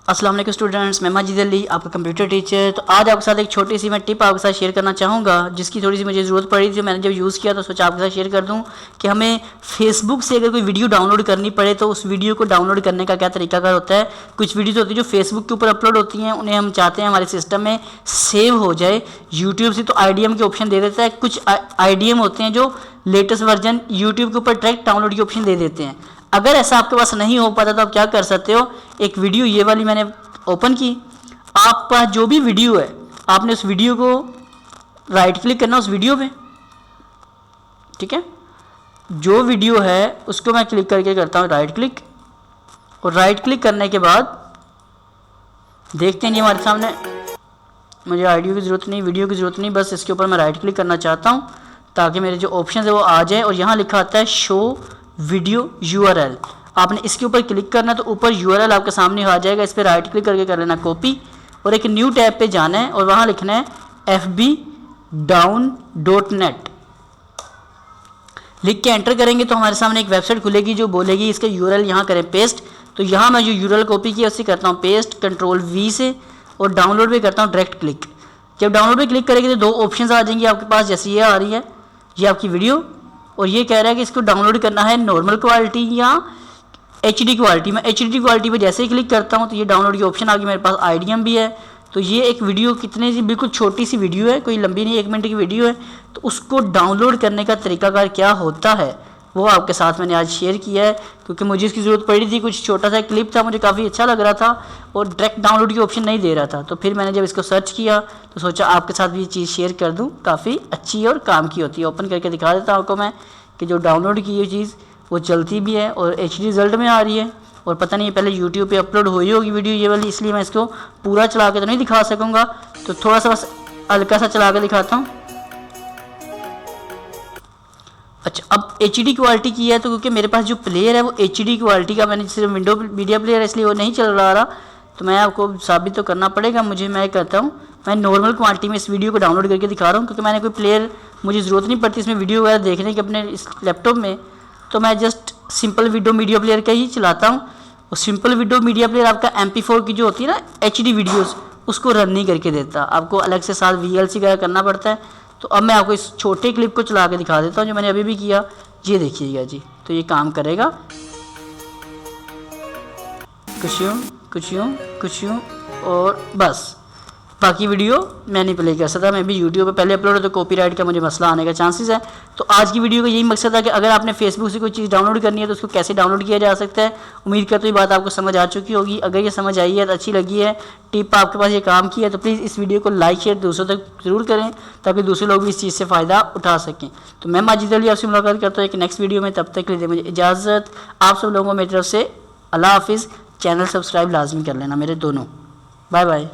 अस्सलाम वालेकुम स्टूडेंट्स, मैं माजिद अली आपका कंप्यूटर टीचर। तो आज आपके साथ एक छोटी सी मैं टिप आपके साथ शेयर करना चाहूँगा, जिसकी थोड़ी सी मुझे ज़रूरत पड़ी थी। मैंने जब यूज़ किया तो सोचा आपके साथ शेयर कर दूँ कि हमें फेसबुक से अगर कोई वीडियो डाउनलोड करनी पड़े तो उस वीडियो को डाउनलोड करने का क्या तरीकाकार होता है। कुछ वीडियोज़ होती है जो फेसबुक के ऊपर अपलोड होती हैं, उन्हें हम चाहते हैं हमारे सिस्टम में सेव हो जाए यूट्यूब से, तो IDM के ऑप्शन दे देता है। कुछ IDM होते हैं जो लेटेस्ट वर्जन यूट्यूब के ऊपर डायरेक्ट डाउनलोड के ऑप्शन दे देते हैं। अगर ऐसा आपके पास नहीं हो पाता तो आप क्या कर सकते हो, एक वीडियो ये वाली मैंने ओपन की, आप पास जो भी वीडियो है आपने उस वीडियो को राइट क्लिक करना उस वीडियो पे, ठीक है। जो वीडियो है उसको मैं क्लिक करके करता हूँ राइट क्लिक, और राइट क्लिक करने के बाद देखते हैं ये हमारे सामने, मुझे ऑडियो की ज़रूरत नहीं, वीडियो की ज़रूरत नहीं, बस इसके ऊपर मैं राइट क्लिक करना चाहता हूँ ताकि मेरे जो ऑप्शन है वो आ जाए। और यहाँ लिखा आता है शो वीडियो URL, आपने इसके ऊपर क्लिक करना है तो ऊपर URL आपके सामने आ जाएगा। इस पर राइट क्लिक करके कर लेना कॉपी, और एक न्यू टैब पे जाना है और वहाँ लिखना है fbdown.net। लिख के एंटर करेंगे तो हमारे सामने एक वेबसाइट खुलेगी जो बोलेगी इसका URL यहाँ करें पेस्ट। तो यहाँ मैं जो URL कॉपी किया उससे करता हूँ पेस्ट Ctrl V से, और डाउनलोड पे करता हूँ डायरेक्ट क्लिक। जब डाउनलोड पे क्लिक करेंगे तो दो ऑप्शंस आ जाएंगी आपके पास, जैसे ये आ रही है, ये आपकी वीडियो, और ये कह रहा है कि इसको डाउनलोड करना है नॉर्मल क्वालिटी या HD क्वालिटी। मैं HD क्वालिटी पे जैसे ही क्लिक करता हूँ तो ये डाउनलोड की ऑप्शन आ गई, मेरे पास IDM भी है। तो ये एक वीडियो कितने सी बिल्कुल छोटी सी वीडियो है, कोई लंबी नहीं, 1 मिनट की वीडियो है। तो उसको डाउनलोड करने का तरीकाकार क्या होता है वो आपके साथ मैंने आज शेयर किया है, क्योंकि मुझे इसकी ज़रूरत पड़ी थी। कुछ छोटा सा क्लिप था, मुझे काफ़ी अच्छा लग रहा था और डायरेक्ट डाउनलोड की ऑप्शन नहीं दे रहा था। तो फिर मैंने जब इसको सर्च किया तो सोचा आपके साथ भी ये चीज़ शेयर कर दूँ, काफ़ी अच्छी और काम की होती है। ओपन करके दिखा देता हूँ आपको मैं कि जो डाउनलोड की ये चीज़ वो चलती भी है और HD रिज़ल्ट में आ रही है। और पता नहीं पहले YouTube पे अपलोड हुई होगी वीडियो ये वाली, इसलिए मैं इसको पूरा चला के तो नहीं दिखा सकूँगा, तो थोड़ा सा बस हल्का सा चला के दिखाता हूँ। अच्छा, अब HD क्वालिटी की है तो क्योंकि मेरे पास जो प्लेयर है वो HD क्वालिटी का, मैंने सिर्फ विंडो मीडिया प्लेयर है इसलिए वो नहीं चल रहा, तो मैं आपको साबित तो करना पड़ेगा मुझे। मैं करता हूँ, मैं नॉर्मल क्वालिटी में इस वीडियो को डाउनलोड करके दिखा रहा हूँ, क्योंकि मैंने कोई प्लेयर, मुझे ज़रूरत नहीं पड़ती इसमें वीडियो वगैरह देखने की अपने इस लैपटॉप में, तो मैं just simple window media player का ही चलाता हूँ। और सिंपल विंडो मीडिया प्लेयर आपका MP4 की जो होती है ना HD वीडियोस, उसको रन नहीं करके देता, आपको अलग से साथ VLC वगैरह करना पड़ता है। तो अब मैं आपको इस छोटे क्लिप को चला के दिखा देता हूँ जो मैंने अभी भी किया, ये देखिएगा जी। तो ये काम करेगा, कुछ यूँ और बस, बाकी वीडियो मैं नहीं प्ले कर सकता। मैं भी यूट्यूब पे पहले अपलोड है तो कॉपीराइट का मुझे मसला आने का चांसेस है। तो आज की वीडियो का यही मकसद है कि अगर आपने फेसबुक से कोई चीज़ डाउनलोड करनी है तो उसको कैसे डाउनलोड किया जा सकता है। उम्मीद करते हुए बात आपको समझ आ चुकी होगी। अगर ये समझ आई है तो अच्छी लगी है, टिप आपके पास ये काम की है, तो प्लीज़ इस वीडियो को लाइक शेयर दूसरों तक ज़रूर करें ताकि दूसरे लोग भी इस चीज़ से फ़ायदा उठा सकें। तो मैं माजिद अली आपसे मुलाकात करता हूँ एक नेक्स्ट वीडियो में, तब तक के लिए मुझे इजाज़त। आप सब लोगों को मेरी तरफ से अल्लाह हाफिज़। चैनल सब्सक्राइब लाजमी कर लेना मेरे दोनों। Bye bye.